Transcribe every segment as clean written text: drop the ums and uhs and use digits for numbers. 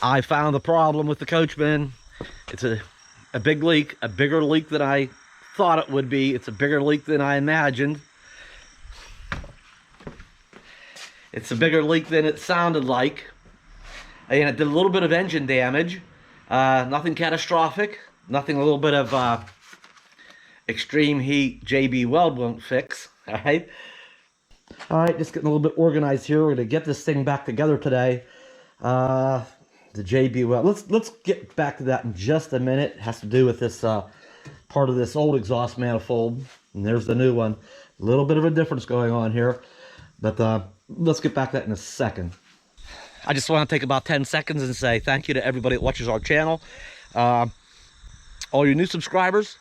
I found the problem with the Coachmen. It's a big leak, a bigger leak than I thought it would be. It's a bigger leak than I imagined. It's a bigger leak than it sounded like. And it did a little bit of engine damage. Nothing catastrophic. Nothing a little bit of extreme heat JB weld won't fix. Alright? Alright, just getting a little bit organized here. We're going to get this thing back together today. The JB weld. Let's get back to that in just a minute. It has to do with this part of this old exhaust manifold. And there's the new one. A little bit of a difference going on here. But let's get back to that in a second. I just want to take about 10 seconds and say thank you to everybody that watches our channel. All your new subscribers,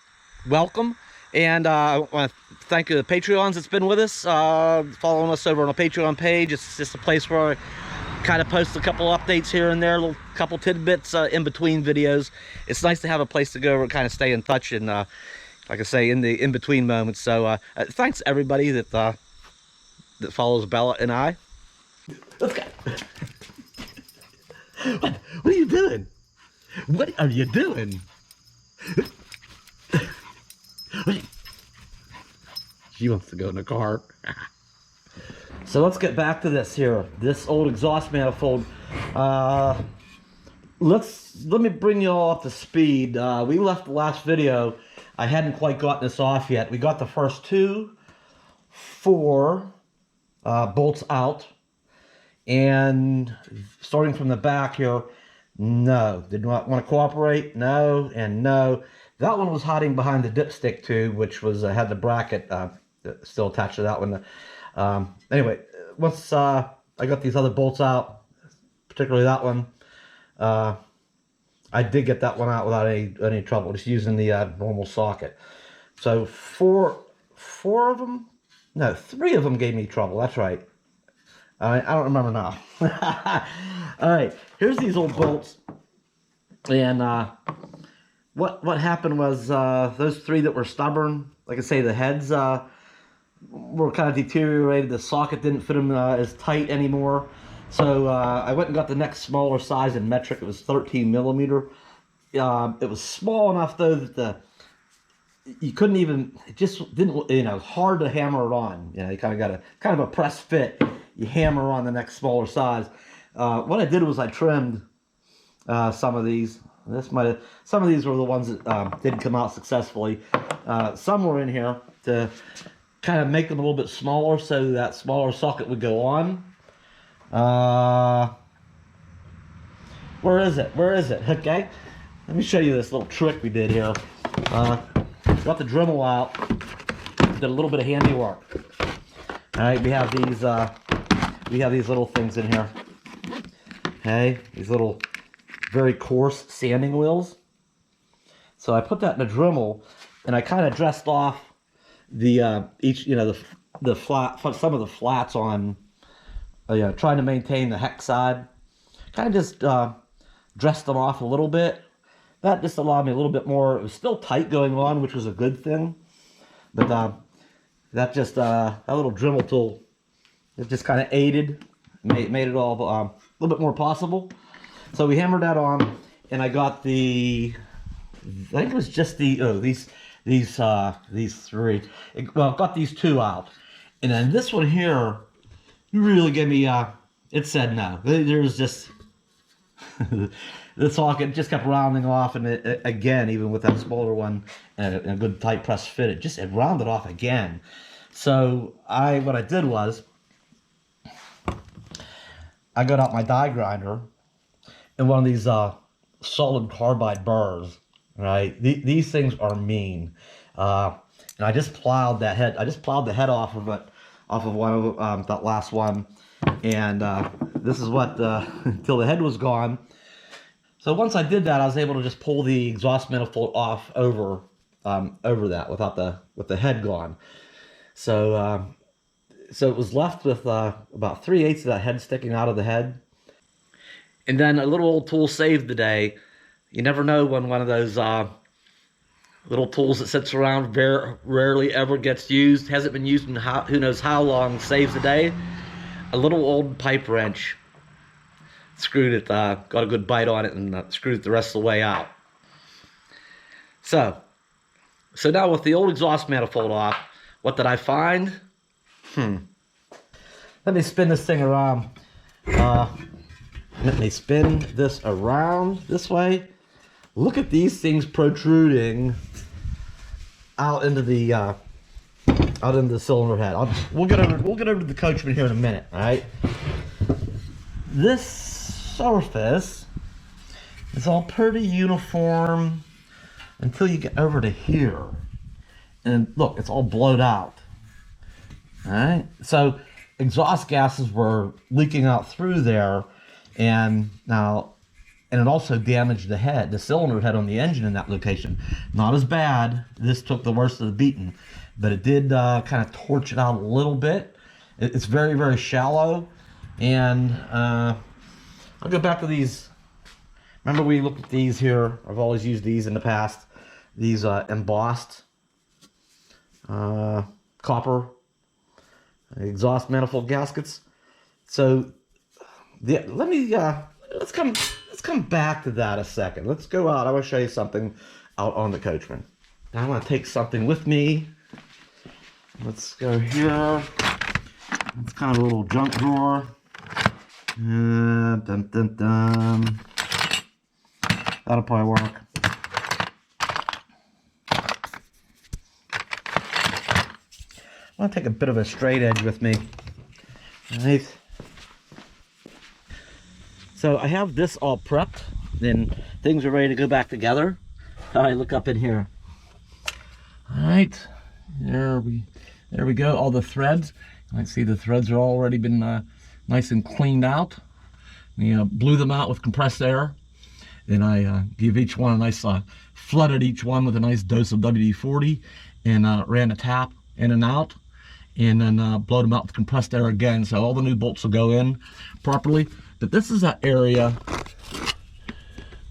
welcome. And I want to thank the Patreons that's been with us, following us over on a Patreon page. It's just a place where I kind of post a couple updates here and there, a couple tidbits in between videos. It's nice to have a place to go and kind of stay in touch and, like I say, in the in-between moments. So thanks everybody that follows Bella and I. Let's go. What are you doing? What are you doing? She wants to go in the car. So let's get back to this here. This old exhaust manifold. Let me bring you all up to speed. We left the last video. I hadn't quite gotten this off yet. We got the first 4 bolts out. And starting from the back here, no, did not want to cooperate, no, and no. That one was hiding behind the dipstick tube, which was had the bracket still attached to that one. Anyway, once I got these other bolts out, particularly that one, I did get that one out without any trouble, just using the normal socket. So 4 of them, no, 3 of them gave me trouble. That's right. I don't remember now. All right, here's these old bolts, and what happened was those 3 that were stubborn, like I say, the heads were kind of deteriorated. The socket didn't fit them as tight anymore, so I went and got the next smaller size in metric. It was 13 millimeter. It was small enough though that you couldn't even. It just didn't. You know, hard to hammer it on. You know, you kind of got a press fit. You hammer on the next smaller size. What I did was I trimmed some of these. Some of these were the ones that didn't come out successfully. Some were in here to kind of make them a little bit smaller so that smaller socket would go on. Where is it? Where is it? Okay, let me show you this little trick we did here. Got the Dremel out. Did a little bit of handiwork. All right, we have these little things in here. Okay, these little very coarse sanding wheels. So I put that in a Dremel, and I kind of dressed off the the flat, some of the flats on, trying to maintain the hex side. Kind of just dressed them off a little bit. That just allowed me a little bit more. It was still tight going on, which was a good thing. But that little Dremel tool, it just kind of aided, made it all a little bit more possible. So we hammered that on, and I got I think it was just these 3. Well, got these 2 out, and then this one here really gave me. It said no. There's just the socket just kept rounding off, and it again, even with that smaller one and a good tight press fit, it rounded off again. So what I did was I got out my die grinder and one of these solid carbide burrs. Right, these things are mean, and I just plowed that head. I just plowed the head off of it, off of one of that last one, and this is what until the head was gone. So once I did that, I was able to just pull the exhaust manifold off over that with the head gone. So it was left with about 3/8 of that head sticking out of the head. And then a little old tool saved the day. You never know when one of those little tools that sits around rarely ever gets used, hasn't been used in who knows how long, saves the day. A little old pipe wrench screwed it, got a good bite on it, and screwed it the rest of the way out. So now with the old exhaust manifold off, what did I find? Let me spin this thing around. Let me spin this around this way. Look at these things protruding out into the cylinder head. We'll get over to the Coachmen here in a minute. All right. This surface is all pretty uniform until you get over to here, and look, it's all blowed out. All right. So exhaust gases were leaking out through there, and it also damaged the head, the cylinder head on the engine in that location. Not as bad. This took the worst of the beating, but it did kind of torch it out a little bit. It's very, very shallow, and I'll go back to these. Remember we looked at these here. I've always used these in the past. These embossed copper exhaust manifold gaskets. So let's come back to that a second. Let's go out. I want to show you something out on the Coachmen. Now I want to take something with me. Let's go here. It's kind of a little junk drawer. Dun, dun, dun. That'll probably work. I want to take a bit of a straight edge with me. All right. So I have this all prepped, and things are ready to go back together. All right, look up in here. All right, there we go. All the threads. I see the threads are already been nice and cleaned out. We blew them out with compressed air. Then I give each one a nice, flooded each one with a nice dose of WD-40, and ran a tap in and out, and then blowed them out with compressed air again, so all the new bolts will go in properly. But this is that area.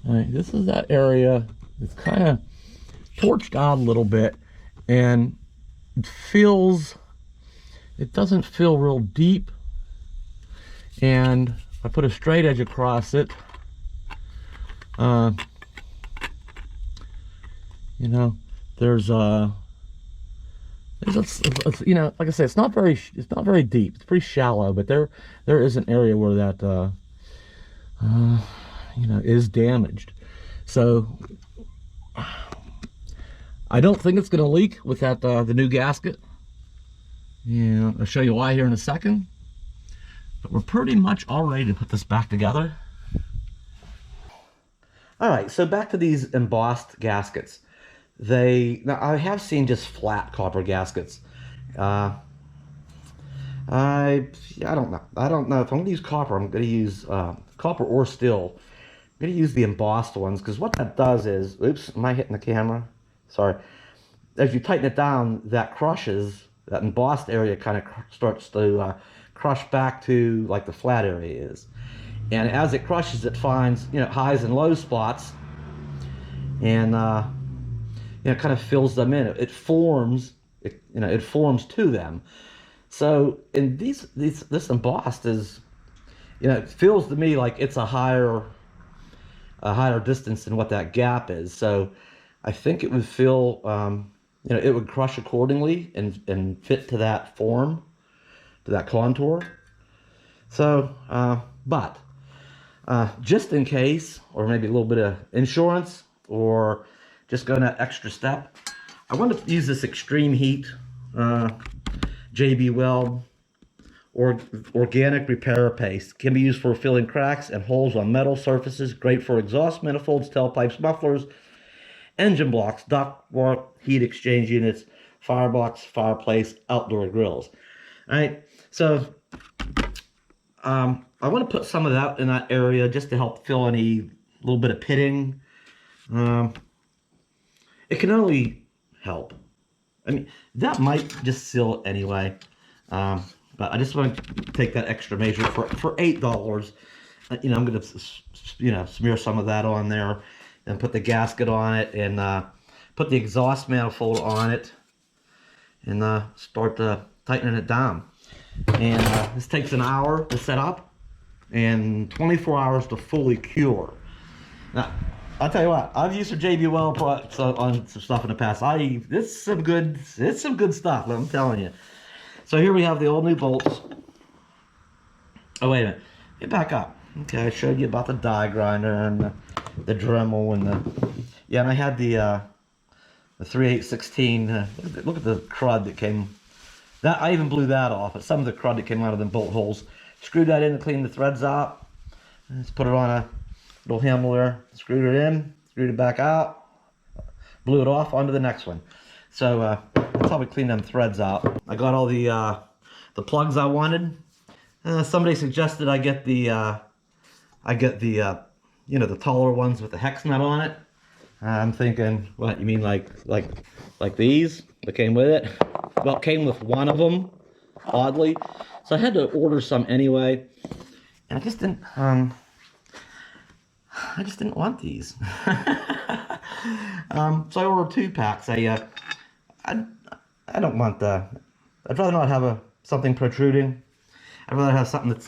All right, this is that area. It's kind of torched out a little bit, and it doesn't feel real deep. And I put a straight edge across it. You know, there's you know, like I said, it's not very deep. It's pretty shallow, but there is an area where that you know, is damaged. So I don't think it's going to leak with that the new gasket. Yeah, I'll show you why here in a second. But we're pretty much all ready to put this back together. All right, so back to these embossed gaskets. Now I have seen just flat copper gaskets. I don't know. I don't know if I'm going to use copper. I'm going to use copper or steel. I'm going to use the embossed ones, because what that does is, oops, am I hitting the camera? Sorry. As you tighten it down, that crushes, that embossed area kind of starts to crush back to like the flat area is. And as it crushes, it finds, you know, highs and low spots, and you know, kind of fills them in. It forms, it forms to them. So in this embossed is, you know, it feels to me like it's a higher distance than what that gap is. So I think it would feel, you know, it would crush accordingly and fit to that form, to that contour. So, but just in case, or maybe a little bit of insurance, or just going that extra step, I want to use this extreme heat JB Weld or organic repair paste. Can be used for filling cracks and holes on metal surfaces. Great for exhaust manifolds, tailpipes, mufflers, engine blocks, ductwork, heat exchange units, firebox, fireplace, outdoor grills. All right, so I want to put some of that in that area just to help fill any little bit of pitting. It can only help. I mean, that might just seal it anyway. But I just want to take that extra measure for $8. You know, I'm going to, you know, smear some of that on there, and put the gasket on it, and put the exhaust manifold on it, and start tightening it down. And this takes an hour to set up. and 24 hours to fully cure. Now, I'll tell you what, I've used some JBL products on some stuff in the past. It's some good stuff, I'm telling you. So here we have the old new bolts. Oh, wait a minute. Get back up. Okay, I showed you about the die grinder and the Dremel and the... Yeah, and I had the 3/8/16. Look at the crud that came... That I even blew that off. But some of the crud that came out of them bolt holes. Screwed that in to clean the threads out. Just put it on a little handle there. Screwed it in. Screwed it back out. Blew it off onto the next one. So that's how we clean them threads out. I got all the plugs I wanted. Somebody suggested I get the you know, the taller ones with the hex nut on it. I'm thinking, what, you mean like these that came with it? Well, it came with one of them, oddly. So I had to order some anyway, and I just didn't want these. So I ordered 2 packs. I don't want I'd rather not have something protruding. I'd rather have something that's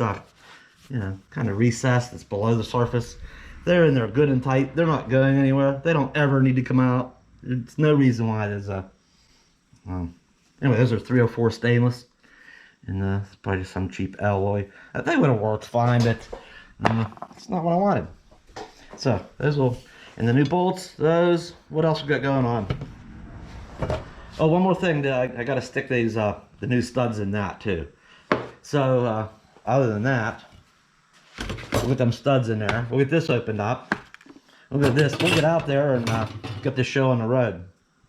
you know, kind of recessed, that's below the surface. They're in there good and tight. They're not going anywhere. They don't ever need to come out. There's no reason why there's anyway, those are 304 stainless, and it's probably just some cheap alloy. They would have worked fine, but it's not what I wanted. So those will, and the new bolts. Those. What else we got going on? Oh, one more thing. I got to stick these the new studs in that too. So other than that, we'll get them studs in there. We'll get this opened up. We'll get this. We'll get out there and get this show on the road.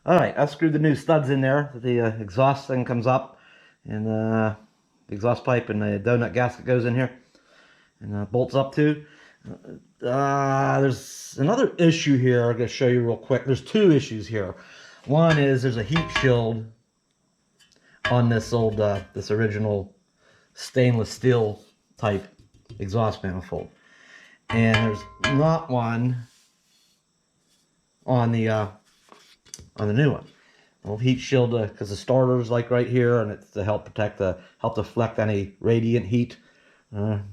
All right, I've screwed the new studs in there. The exhaust thing comes up, and the exhaust pipe and the donut gasket goes in here, and bolts up too. There's another issue here I'm going to show you real quick. There's 2 issues here. One is there's a heat shield on this old, this original stainless steel type exhaust manifold, and there's not one on the new one. A little heat shield because the starter's like right here, and it's to help protect help deflect any radiant heat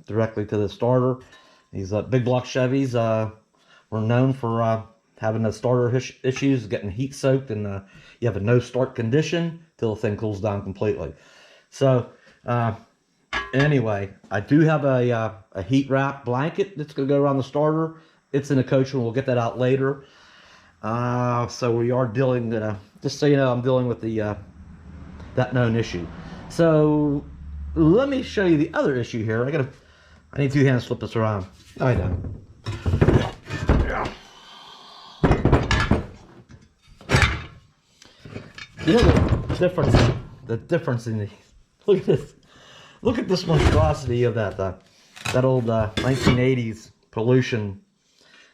directly to the starter. These big block Chevys were known for having the starter issues, getting heat soaked, and you have a no start condition till the thing cools down completely. So anyway, I do have a heat wrap blanket that's going to go around the starter. It's in the Coachmen. We'll get that out later. So we are dealing, just so you know, I'm dealing with that known issue. So let me show you the other issue here. I need 2 hands to flip this around. I know. Yeah. You know the difference in the, look at this monstrosity of that old 1980s pollution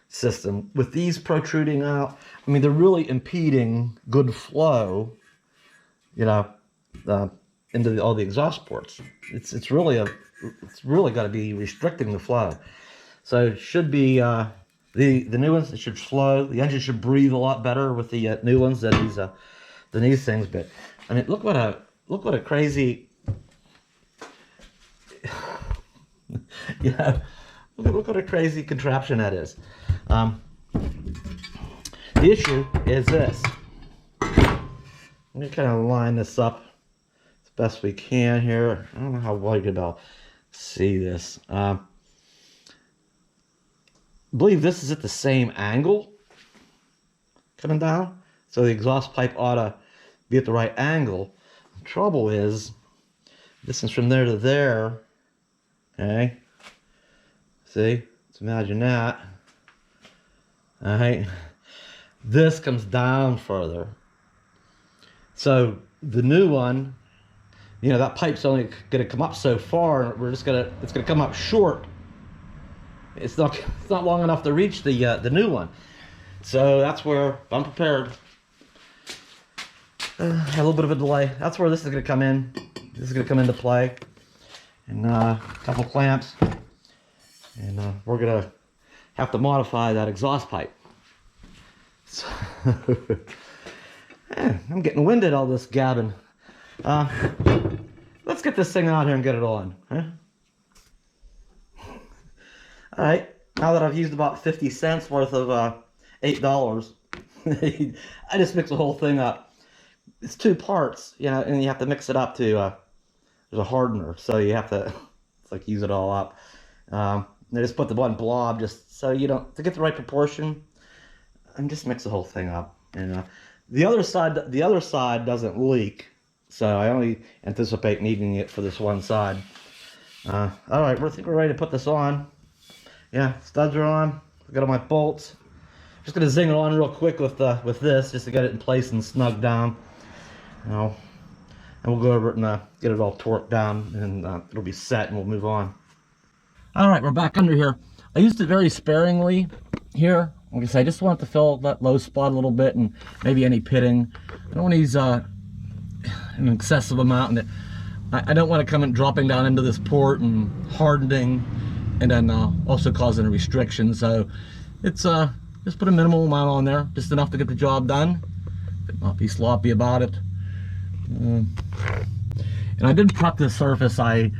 system with these protruding out. I mean, they're really impeding good flow, you know, into all the exhaust ports. It's really got to be restricting the flow. So it should be the new ones. It should flow. The engine should breathe a lot better with the new ones than these things. But I mean, look what a crazy yeah. Look what a crazy contraption that is. The issue is this. I'm going to kind of line this up as best we can here. I don't know how well you can see this. I believe this is at the same angle coming down. So the exhaust pipe ought to be at the right angle. The trouble is, distance from there to there, okay? See? Let's imagine that. Alright. This comes down further. So the new one, you know, that pipe's only gonna come up so far. It's gonna come up short. It's not long enough to reach the new one. So that's where I'm prepared. A little bit of a delay. That's where this is gonna come in. This is gonna come into play. And a couple clamps. And we're gonna have to modify that exhaust pipe. So, I'm getting winded all this gabbing. Let's get this thing out here and get it on. Huh? All right, now that I've used about 50 cents worth of $8, I just mix the whole thing up. It's two parts, you know, and you have to mix it up to, there's a hardener, so you have to, it's like use it all up. I just put the one blob just so you don't, to get the right proportion, and just mix the whole thing up. And the other side doesn't leak, so I only anticipate needing it for this one side. All right, I think we're ready to put this on. Yeah, studs are on. I got all my bolts. Just gonna zing it on real quick with this, just to get it in place and snug down. You know, and we'll go over it and get it all torqued down, and it'll be set, and we'll move on. All right, we're back under here. I used it very sparingly here. Like I said, I just want to fill that low spot a little bit, and maybe any pitting. I don't want to use an excessive amount, and I don't want to come in dropping down into this port and hardening, and then also causing a restriction. So it's just put a minimal amount on there, just enough to get the job done, but not be sloppy about it. And I did prep the surface. While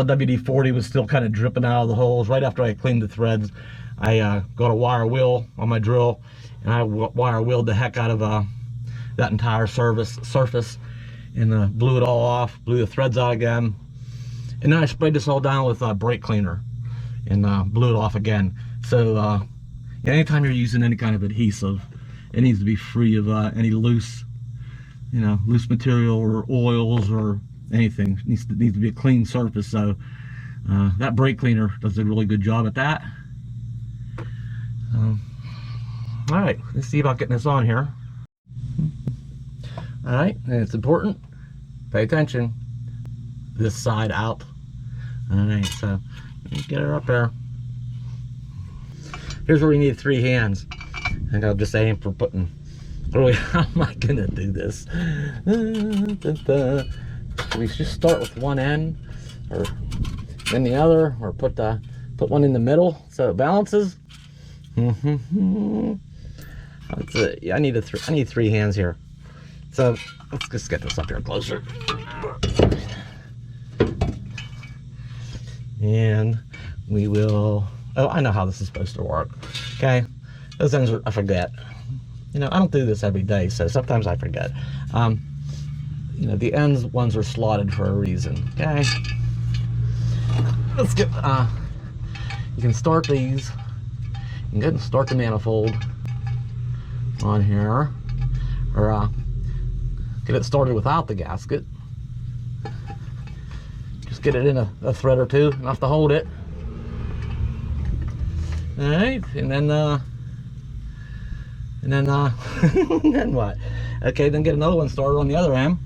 the WD-40 was still kind of dripping out of the holes, right after I cleaned the threads, I got a wire wheel on my drill, and I wire wheeled the heck out of that entire surface, and blew it all off, blew the threads out again, and then I sprayed this all down with brake cleaner, and blew it off again. So anytime you're using any kind of adhesive, it needs to be free of any loose material or oils or anything. It needs to be a clean surface. So that brake cleaner does a really good job at that. All right, let's see about getting this on here. All right, and it's important, pay attention, this side out. All right, so let me get her up there. Here's where we need 3 hands. I think I'll just aim for putting, really, how am I gonna do this? We just start with one end, or then the other, or put one in the middle so it balances. That's it. Yeah, I need 3 hands here. So let's just get this up here closer. And we will. Oh, I know how this is supposed to work. Okay, those ends I forget. You know, I don't do this every day, so sometimes I forget. You know, the ones are slotted for a reason. Okay, let's get. You can start these. You can go and start the manifold on here, or get it started without the gasket. Just get it in a thread or two, enough to hold it. All right, and then then what? Okay, then get another one started on the other end.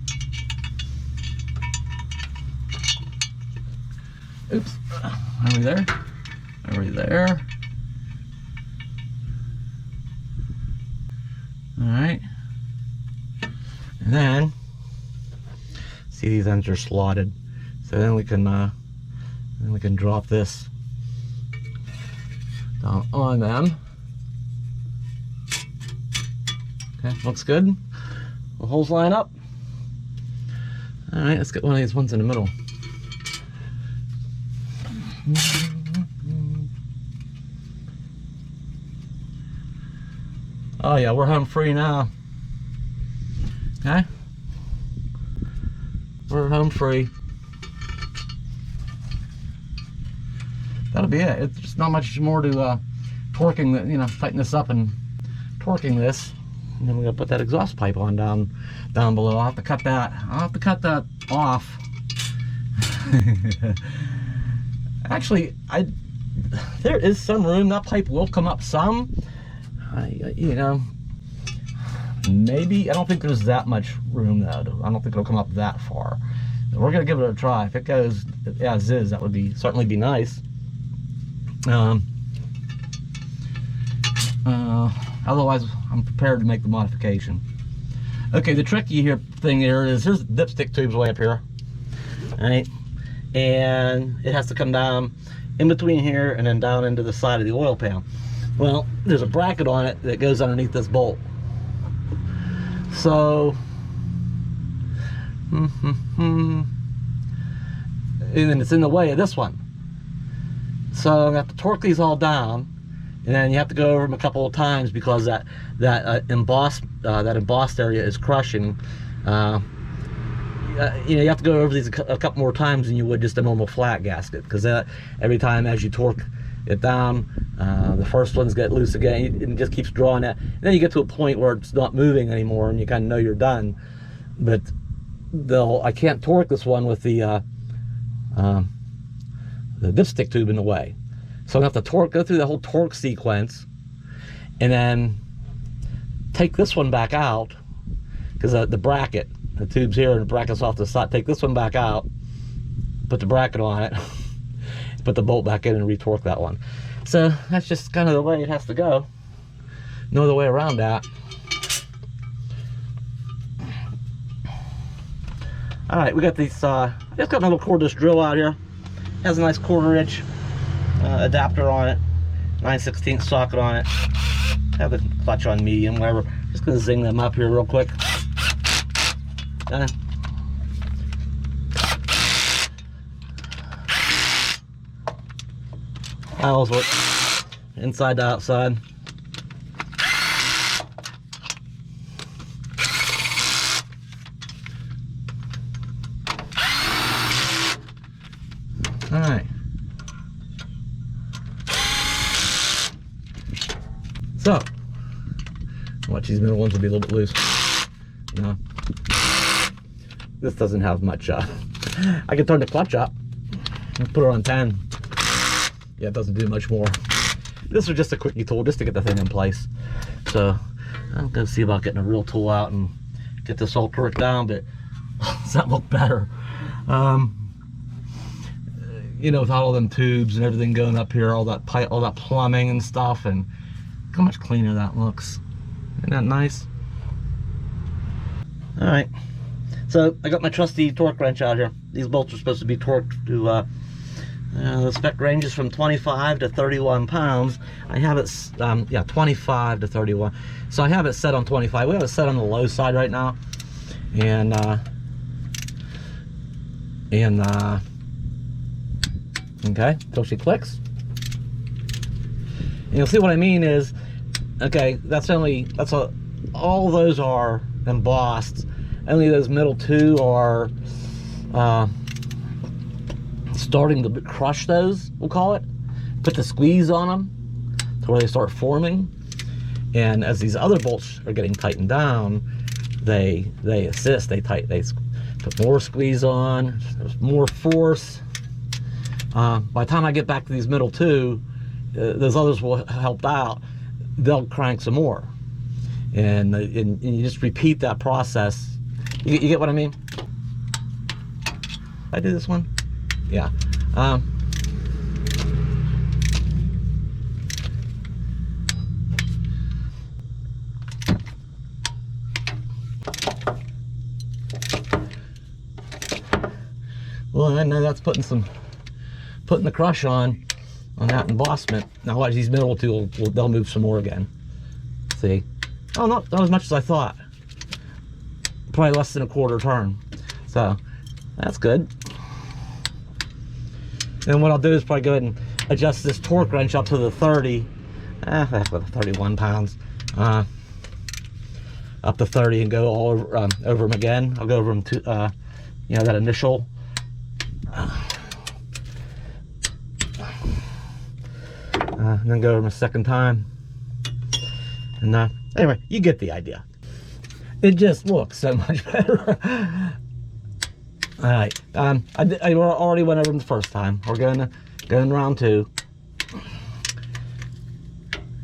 Oops, are we there? Are we there? All right, and then see, these ends are slotted, so then we can drop this down on them. Okay, looks good. The holes line up. All right, let's get one of these ones in the middle. Oh yeah, we're home free now. Okay, we're home free. That'll be it. It's not much more to torquing the, tighten this up and torquing this. And then we're gonna put that exhaust pipe on down below. I'll have to cut that. I'll have to cut that off. Actually, there is some room. That pipe will come up some. Maybe. I don't think there's that much room though. I don't think it'll come up that far. We're gonna give it a try. If it goes as is, that would certainly be nice. Otherwise, I'm prepared to make the modification. Okay, the tricky thing here is here's the dipstick tubes way up here. All right, and it has to come down in between here and then down into the side of the oil pan. Well, there's a bracket on it that goes underneath this bolt. So, and then it's in the way of this one. So I'm gonna have to torque these all down, and then you have to go over them a couple of times because that embossed area is crushing. You know, you have to go over these a couple more times than you would just a normal flat gasket, because every time as you torque it down, the first ones get loose again, and it just keeps drawing that. And then you get to a point where it's not moving anymore, and you kind of know you're done. But I can't torque this one with the dipstick tube in the way, so I'm gonna have to go through the whole torque sequence, and then take this one back out, because the bracket. The tube's here and the bracket's off to the side. Take this one back out, put the bracket on it, put the bolt back in, and retorque that one. So that's just kind of the way it has to go. No other way around that. All right, we got these. I just got my little cordless drill out here. It has a nice 1/4" adapter on it, 9/16 socket on it. Have the clutch on medium, whatever. Just gonna zing them up here real quick. Always work inside to outside. All right. So, watch, these middle ones will be a little bit loose. No. This doesn't have much, I can turn the clutch up and put it on 10. Yeah, it doesn't do much more. This was just a quickie tool just to get the thing in place. So I'm gonna see about getting a real tool out and get this all torqued down, but does that look better? You know, with all them tubes and everything going up here, all that pipe, all that plumbing and stuff, and look how much cleaner that looks. Isn't that nice? All right. So I got my trusty torque wrench out here. These bolts are supposed to be torqued to, the spec ranges from 25 to 31 pounds. I have it, yeah, 25 to 31. So I have it set on 25. We have it set on the low side right now. And okay, till she clicks. And you'll see what I mean is, okay, all those are embossed. Only those middle two are starting to crush those, we'll call it. Put the squeeze on them to where they start forming. And as these other bolts are getting tightened down, they assist, they put more squeeze on, there's more force. By the time I get back to these middle two, those others will help out. They'll crank some more. And you just repeat that process. You get what I mean? I do this one? Yeah. Well, I know that's putting the crush on that embossment. Now watch, these middle two they'll move some more again. See? Oh, not as much as I thought. Probably less than a 1/4 turn. So that's good. And what I'll do is probably go ahead and adjust this torque wrench up to the 30. That's with 31 pounds. Up to 30 and go all over them again. I'll go over them to, you know, that initial. And then go over them a second time. And anyway, you get the idea. It just looks so much better. All right, I already went over them the first time. We're going round two.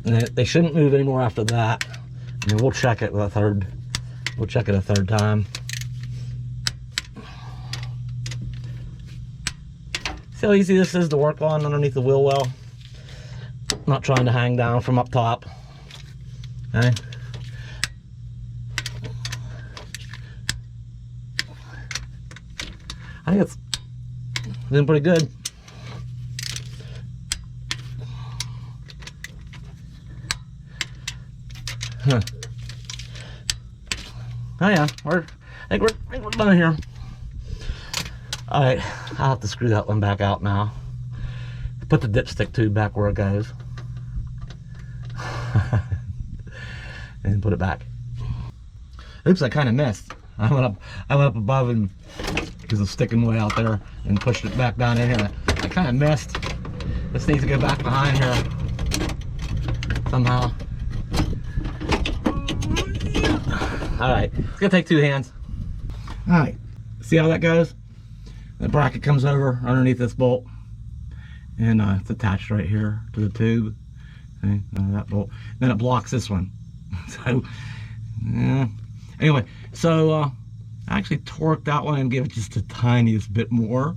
And they shouldn't move anymore after that. And then we'll check it with a third. We'll check it a third time. See how easy this is to work on underneath the wheel well. Not trying to hang down from up top. Okay. I think it's doing pretty good. Huh. Oh yeah, I think we're done here. All right, I'll have to screw that one back out now. Put the dipstick tube back where it goes. And put it back. Oops, I kind of missed. I went up above and because it's sticking way out there and pushed it back down in here. I kind of missed. This needs to go back behind here somehow. All right, it's gonna take 2 hands. All right, see how that goes? The bracket comes over underneath this bolt, and it's attached right here to the tube. Okay, that bolt. Then it blocks this one. So, yeah. Anyway, so I actually torqued that one and gave it just the tiniest bit more.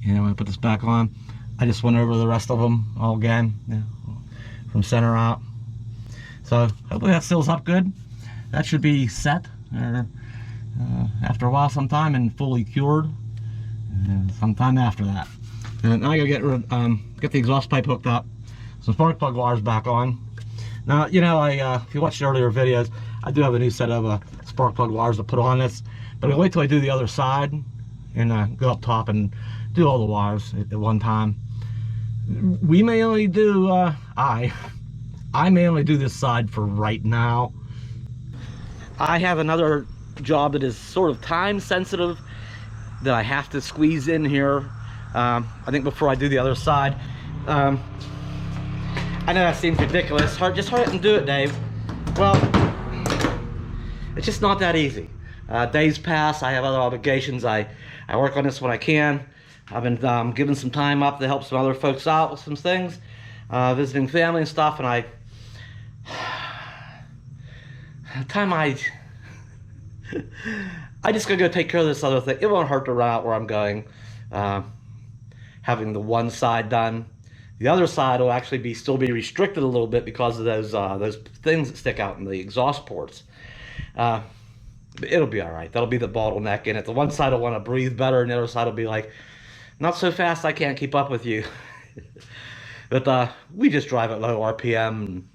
And when I put this back on, I just went over the rest of them all again, from center out. So hopefully that seals up good. That should be set after a while sometime and fully cured sometime after that. And now I gotta get the exhaust pipe hooked up, some spark plug wires back on. Now, you know, if you watched the earlier videos, I do have a new set of spark plug wires to put on this, but I'll wait till I do the other side and go up top and do all the wires at one time. We may only do, I may only do this side for right now. I have another job that is sort of time sensitive that I have to squeeze in here. I think before I do the other side. I know that seems ridiculous. Just hurry up and do it, Dave. Well, it's just not that easy. Days pass, I have other obligations. I work on this when I can. I've been giving some time up to help some other folks out with some things, visiting family and stuff, and I just gotta go take care of this other thing. It won't hurt to run out where I'm going. Having the one side done. The other side will actually still be restricted a little bit because of those things that stick out in the exhaust ports. But it'll be all right. That'll be the bottleneck in it. The one side will want to breathe better, and the other side will be like, not so fast, I can't keep up with you. But we just drive at low RPM and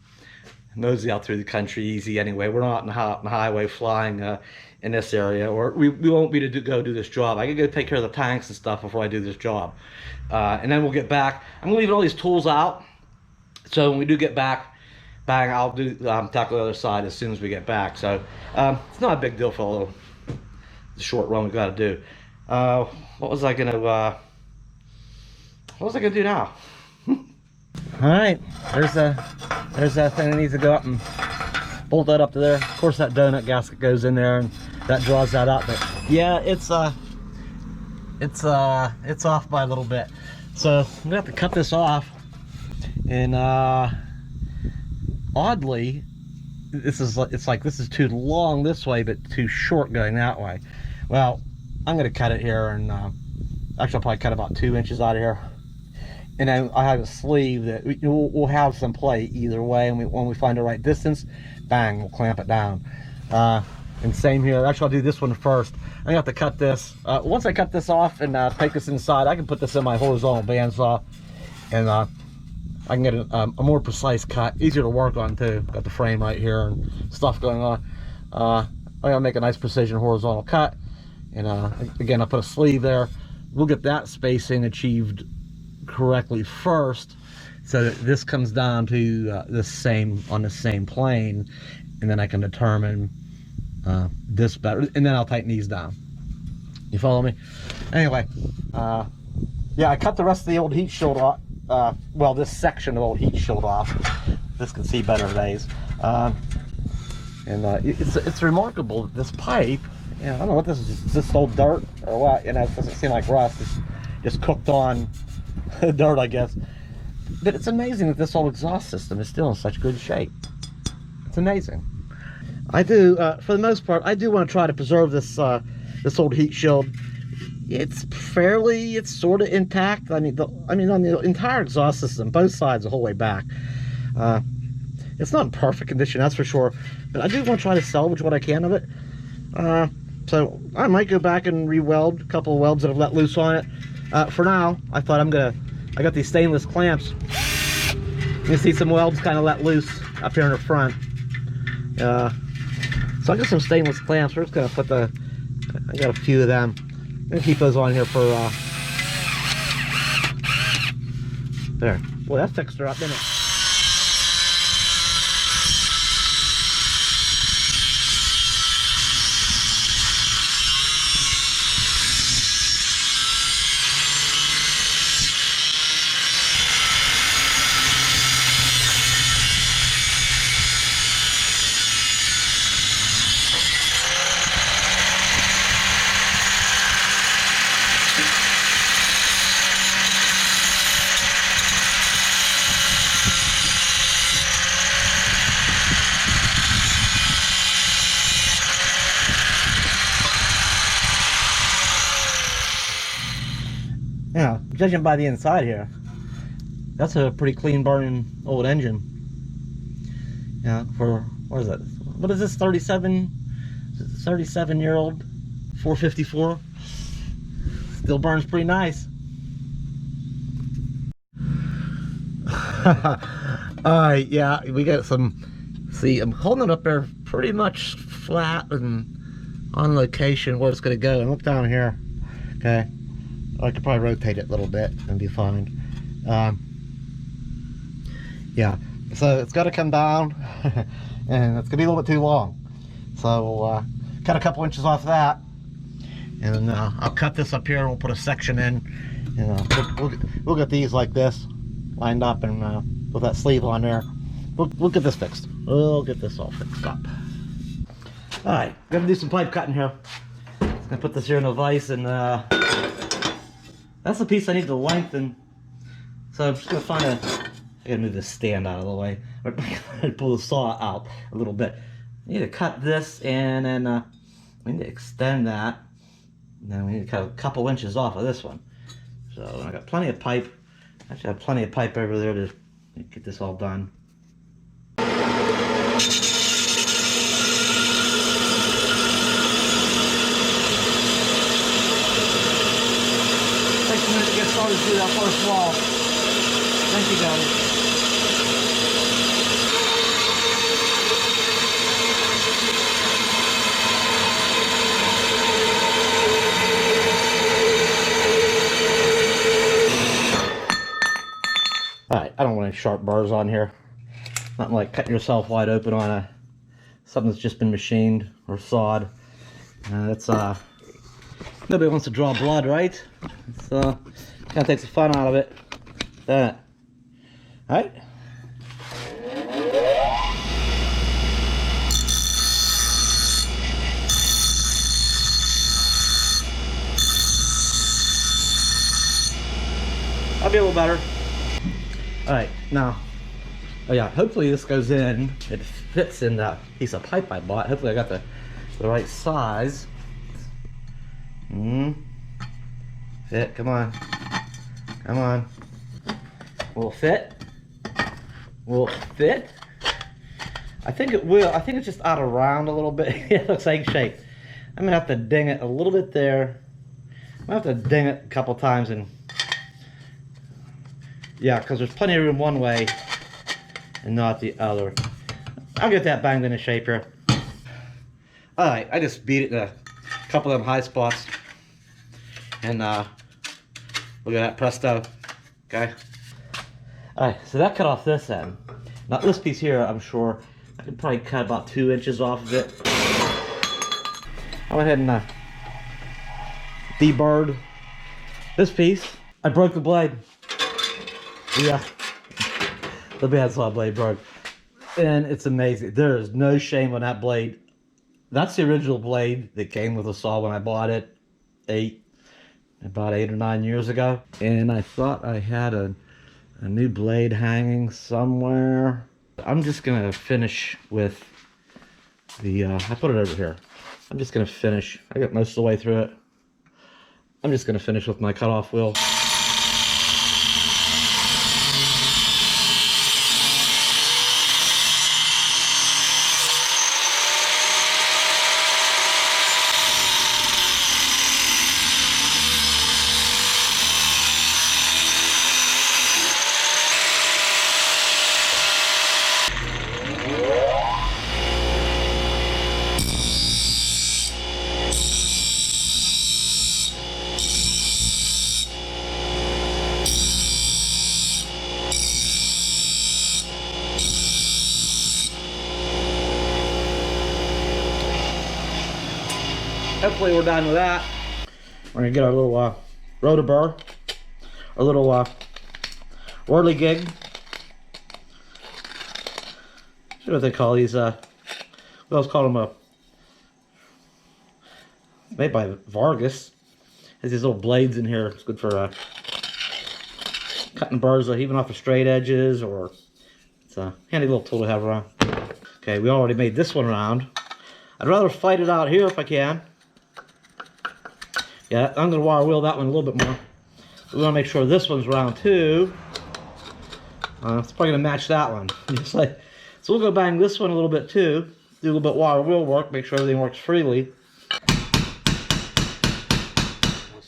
mosey out through the country easy anyway. We're not on the highway flying in this area, or we won't be to go do this job. I can go take care of the tanks and stuff before I do this job. And then we'll get back. I'm gonna leave all these tools out, so when we do get back, bang, I'll do tackle the other side as soon as we get back. So it's not a big deal for the short run we've got to do. What was I gonna do now? All right, there's that thing that needs to go up and bolt that up to there. Of course, that donut gasket goes in there and that draws that up. But yeah, it's off by a little bit. So I'm gonna have to cut this off. And oddly, this is too long this way, but too short going that way. Well, I'm gonna cut it here, and actually I'll probably cut about 2 inches out of here. And then I have a sleeve that we'll have some play either way, and when we find the right distance, bang, we'll clamp it down. And same here. Actually, I'll do this one first. I'm gonna have to cut this. Once I cut this off and take this inside, I can put this in my horizontal bandsaw, and I can get a more precise cut, easier to work on too. Got the frame right here and stuff going on. I'm gonna make a nice precision horizontal cut, and again, I'll put a sleeve there. We'll get that spacing achieved correctly first, so that this comes down to on the same plane, and then I can determine this better, and then I'll tighten these down. You follow me? Anyway, yeah, I cut the rest of the old heat shield off. Well, this section of old heat shield off. This can see better days. And it's remarkable that this pipe, I don't know what this is. Is this old dirt or what? It doesn't seem like rust. It's just cooked on dirt, I guess. But it's amazing that this whole exhaust system is still in such good shape. It's amazing. I do, for the most part, I do want to try to preserve this this old heat shield. It's sort of intact. I mean, on the entire exhaust system, both sides, the whole way back. It's not in perfect condition, that's for sure. But I do want to try to salvage what I can of it. So I might go back and re-weld a couple of welds that have let loose on it. For now, I thought I got these stainless clamps. You can see some welds kind of let loose up here in the front. So I got some stainless clamps. We're just gonna put I got a few of them. I'm gonna keep those on here for There. Well, that fixed her up, didn't it? Yeah, judging by the inside here, that's a pretty clean burning old engine. Yeah, for, what is that? What is this, 37-year-old 454? Still burns pretty nice. Alright, yeah, we got some, see, I'm holding it up there pretty much flat and on location where it's going to go. And look down here, okay? I could probably rotate it a little bit and be fine. Yeah, so it's got to come down and it's gonna be a little bit too long, so we'll cut a couple inches off that, and I'll cut this up here and we'll put a section in, and we'll get these like this lined up, and with that sleeve on there, we'll get this fixed. We'll get this all fixed up. All right, gonna do some pipe cutting here. Just gonna put this here in a vise, and that's the piece I need to lengthen, so I'm just gonna find a, I gotta move this stand out of the way, or pull the saw out a little bit. I need to cut this, and then we need to extend that, and then we need to cut a couple inches off of this one. So I got plenty of pipe. Actually, I have plenty of pipe over there to get this all done. Takes a minute to get started through that first wall. Thank you, guys. Alright, I don't want any sharp bars on here. Nothing like cutting yourself wide open on something that's just been machined or sawed. That's nobody wants to draw blood, right? It's kind of takes the fun out of it. That. Alright. That'll be a little better. Alright, now, oh yeah, hopefully this goes in, it fits in that piece of pipe I bought. Hopefully I got the right size. Fit, come on. Come on. Will it fit? Will it fit? I think it will. I think it's just out of round a little bit. It looks egg-shaped. I'm gonna have to ding it a little bit there. I'm gonna have to ding it a couple times, and yeah, because there's plenty of room one way and not the other. I'll get that banged into shape here. Alright, I just beat it in a couple of them high spots. And look at that, presto. Okay. Alright, so that cut off this end. Now this piece here, I'm sure I could probably cut about 2 inches off of it. I went ahead and deburred this piece. I broke the blade. Yeah, the bandsaw blade broke, and it's amazing. There is no shame on that blade. That's the original blade that came with the saw when I bought it about 8 or 9 years ago. And I thought I had a new blade hanging somewhere. I'm just gonna finish with the, I put it over here. I'm just gonna finish. I got most of the way through it. I'm just gonna finish with my cutoff wheel. hopefully we're done with that. We're gonna get our little rotor burr, our little whirligig. I don't know what they call these. We always call them made by Vargas. Has these little blades in here. It's good for cutting burrs, even off the straight edges, or it's a handy little tool to have around. Okay, we already made this one round. I'd rather fight it out here if I can. Yeah, I'm going to wire wheel that one a little bit more. We want to make sure this one's round too. It's probably going to match that one. Just like, so we'll go bang this one a little bit too. Do a little bit wire wheel work, make sure everything works freely.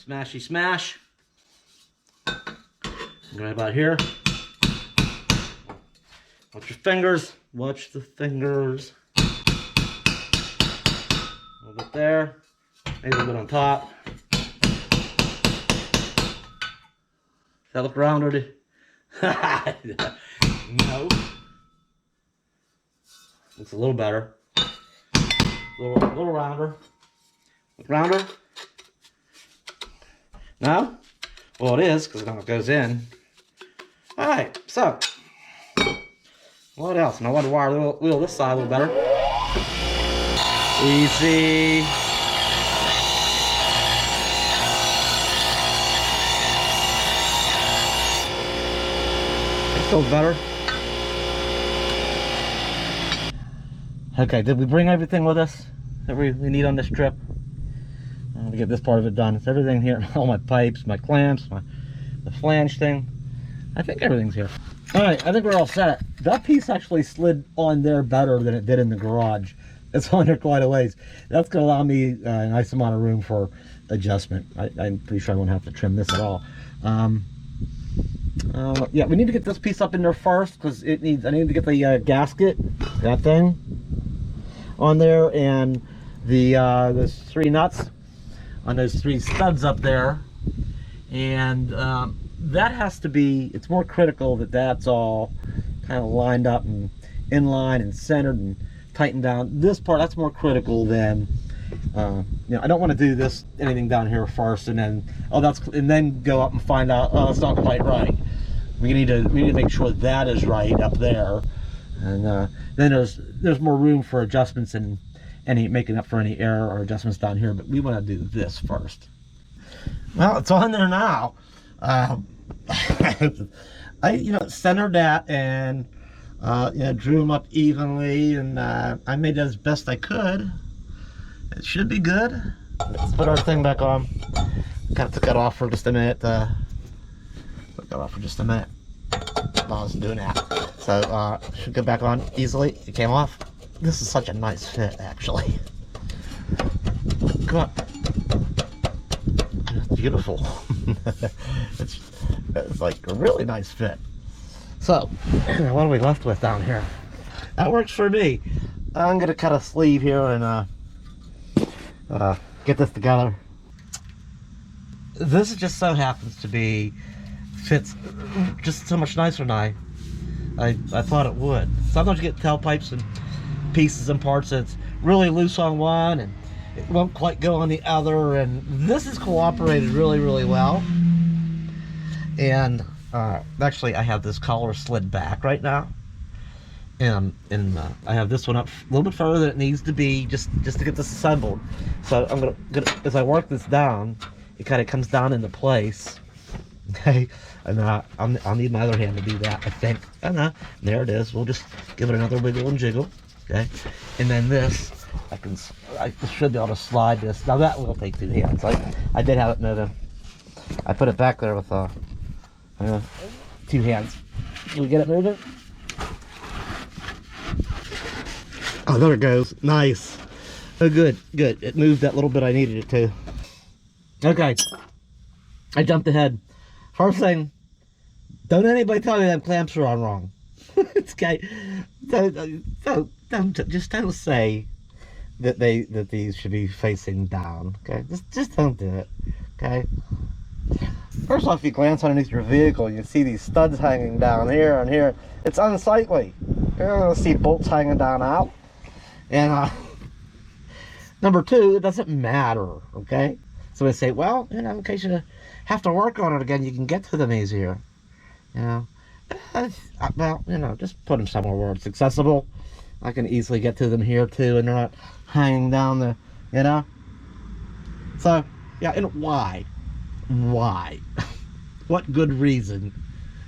Smashy smash. Right about here. Watch your fingers. Watch the fingers. A little bit there. Maybe a little bit on top. Does that look rounded? No. Looks a little better. A little rounder. Look rounder? No? Well, it is, because it goes in. Alright, so. What else? Now I want to wire wheel this side a little better. Easy. It feels better. Okay, did we bring everything with us that we need on this trip? To get this part of it done. It's everything here, all my pipes, my clamps, the flange thing. I think everything's here. Alright, I think we're all set. That piece actually slid on there better than it did in the garage. It's on there quite a ways. That's going to allow me a nice amount of room for adjustment. I'm pretty sure I won't have to trim this at all. Yeah, we need to get this piece up in there first because I need to get the gasket, that thing, on there, and those 3 nuts on those 3 studs up there, and that has to be, it's more critical that that's all kind of lined up and in line and centered and tightened down. This part, that's more critical than you know, I don't want to do anything down here first and then and then go up and find out, oh, it's not quite right. We need to make sure that is right up there, and then there's more room for adjustments and making up for any error or adjustments down here, but we want to do this first. Well, it's on there now. I centered that and drew them up evenly, and I made it as best I could. It should be good. Let's put our thing back on. Kind of took that off for just a minute. Put that off for just a minute while I was doing that. So should go back on easily. It came off. This is such a nice fit, actually. God, it's beautiful. it's like a really nice fit. So, what are we left with down here? That works for me. I'm gonna cut a sleeve here and get this together. This just so happens to be fits just so much nicer than I thought it would. Sometimes you get tailpipes and pieces and parts that's really loose on one and it won't quite go on the other, and this has cooperated really, really well. And actually I have this collar slid back right now, and I have this one up a little bit further than it needs to be just to get this assembled. So I'm gonna as I work this down, it kind of comes down into place. Okay, and I'll need my other hand to do that, I think. And there it is. We'll just give it another wiggle and jiggle. Okay, and then this, I should be able to slide this. Now that will take 2 hands. I did have it moving. I put it back there with 2 hands. Can we get it moving? Oh, there it goes. Nice. Oh, good. It moved that little bit I needed it to. Okay, I jumped ahead. First thing, don't anybody tell me them clamps are on wrong. It's okay. Don't say that these should be facing down. Okay, just don't do it. Okay. First off, if you glance underneath your vehicle, you see these studs hanging down here and here. It's unsightly. You're gonna see bolts hanging down out, and Number two, it doesn't matter, okay? So they say, well, you know, in case you have to work on it again, you can get to them easier, you know? Well, you know, just put them somewhere where it's accessible. I can easily get to them here too, and they're not hanging down the, you know? So, yeah, and why? Why? What good reason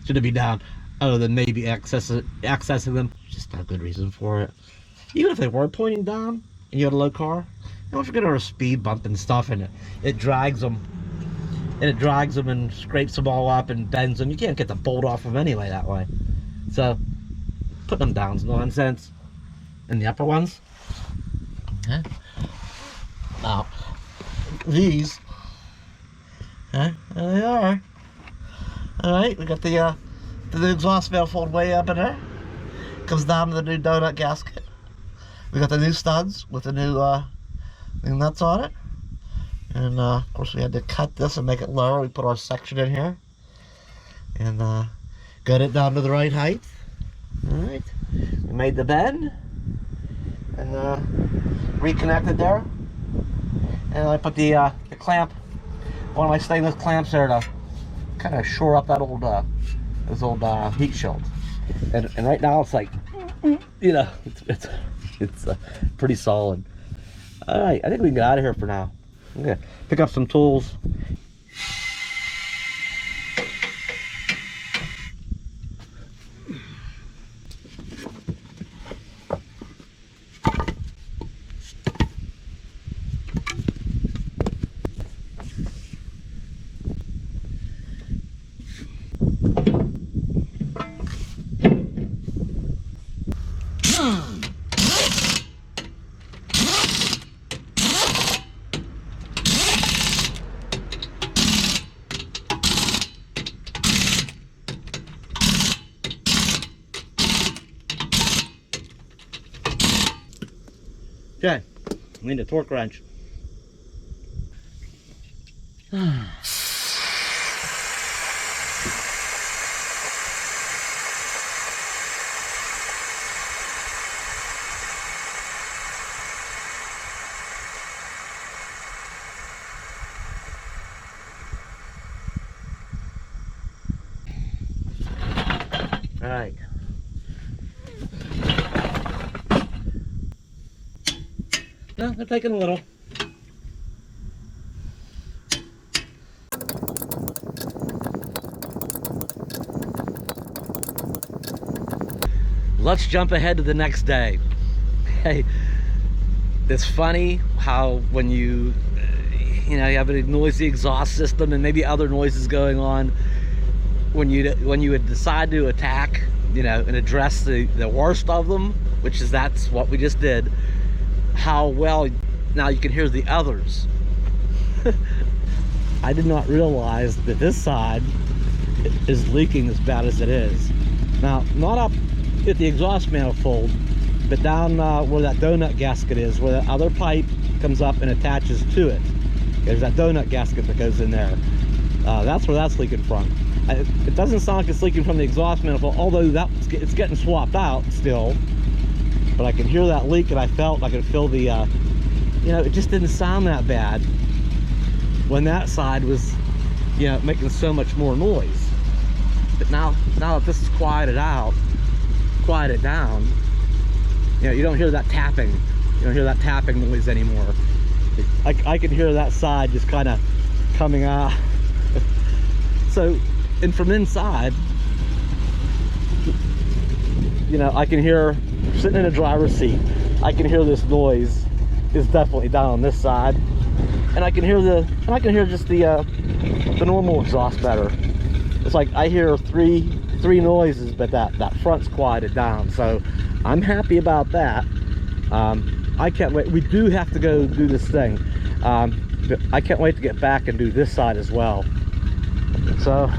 should it be down other than maybe accessing them? Just no good reason for it. Even if they were pointing down and you had a low car, don't forget our speed bump and stuff, and it drags them. And it drags them and scrapes them all up and bends them. You can't get the bolt off them anyway that way. So, putting them down's nonsense. And the upper ones, okay. Now, these, okay, there they are. Alright, we got the new exhaust manifold way up in there. Comes down to the new donut gasket. We got the new studs with the new nuts on it. And of course we had to cut this and make it lower. We put our section in here. And got it down to the right height. Alright. We made the bend. And reconnected there. And I put the clamp, one of my stainless clamps there to kind of shore up that old those old heat shields. And right now it's like, you know, it's pretty solid. All right, I think we can get out of here for now. I'm gonna pick up some tools. Okay, we need a torque wrench. All right. No, they're taking a little. Let's jump ahead to the next day. Hey, it's funny how when you have a noisy exhaust system and maybe other noises going on, when you would decide to attack, and address the worst of them, that's what we just did. How well now you can hear the others. I did not realize that this side is leaking as bad as it is. Now, not up at the exhaust manifold, but down where that donut gasket is, where the other pipe comes up and attaches to it. There's that donut gasket that goes in there. That's where that's leaking from. It doesn't sound like it's leaking from the exhaust manifold, although it's getting swapped out still. But I can hear that leak, and I could feel the, it just didn't sound that bad when that side was, making so much more noise. But now that this is quieted down, you don't hear that tapping. You don't hear that tapping noise anymore. I can hear that side just kind of coming out. So, and from inside, I can hear, sitting in a driver's seat, I can hear this noise is definitely down on this side, and I can hear just the normal exhaust better. It's like I hear three noises, but that front's quieted down, so I'm happy about that. I can't wait. We do have to go do this thing, but I can't wait to get back and do this side as well. So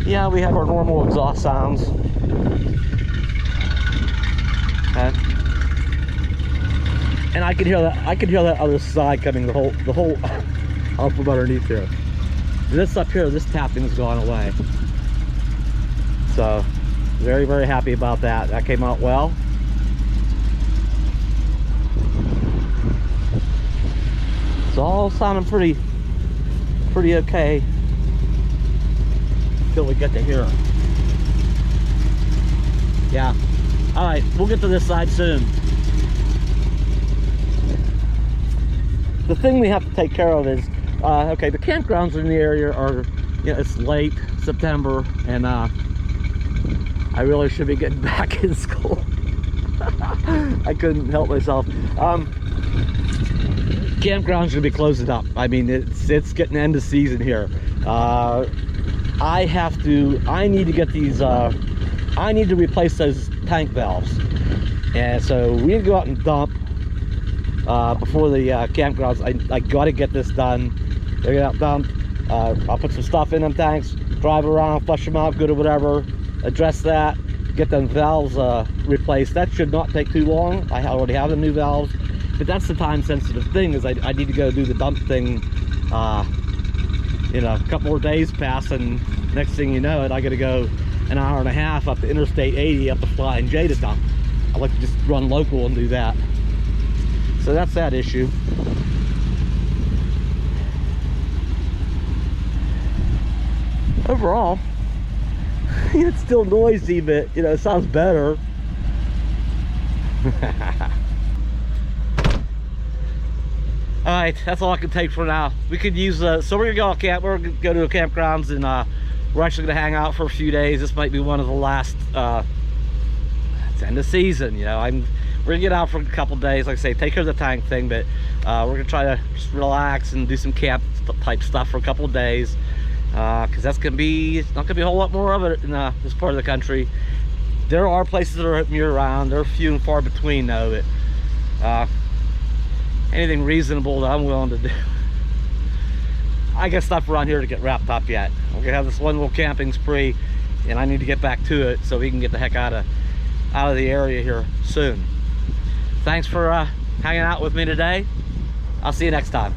yeah, we have our normal exhaust sounds. Okay. And I can hear that other side coming the whole up from underneath here. This up here, this tapping has gone away. So very, very happy about that. That came out well. It's all sounding pretty okay until we get to here. Yeah. All right, we'll get to this side soon. The thing we have to take care of is, okay, the campgrounds in the area are, you know, it's late September, and I really should be getting back in school. I couldn't help myself. Campgrounds should be closing up. I mean, it's getting end of season here. I need to get these, I need to replace those tank valves. And so we need to go out and dump before the campgrounds. I got to get this done. They're gonna out dump. I'll put some stuff in them tanks, drive around, flush them out, good or whatever, address that, get them valves replaced. That should not take too long. I already have the new valves, but that's the time sensitive thing, is I need to go do the dump thing. You know, a couple more days pass, and next thing you know it, I got to go an hour and a half up to Interstate 80 up to Flying J to dump. I like to just run local and do that. So that's that issue. Overall, it's still noisy, but you know, it sounds better. All right, that's all I can take for now. We could use so we're gonna go we're gonna go to the campgrounds, and we're actually gonna hang out for a few days. This might be one of the last, it's end of season, you know. We're gonna get out for a couple days, like I say, take care of the tank thing, but we're gonna try to just relax and do some camp type stuff for a couple of days, because it's not gonna be a whole lot more of it in this part of the country. There are places that are year round. They're few and far between though, but anything reasonable that I'm willing to do. I got stuff around here to get wrapped up yet. We're gonna have this one little camping spree, and I need to get back to it so we can get the heck out of the area here soon. Thanks for hanging out with me today. I'll see you next time.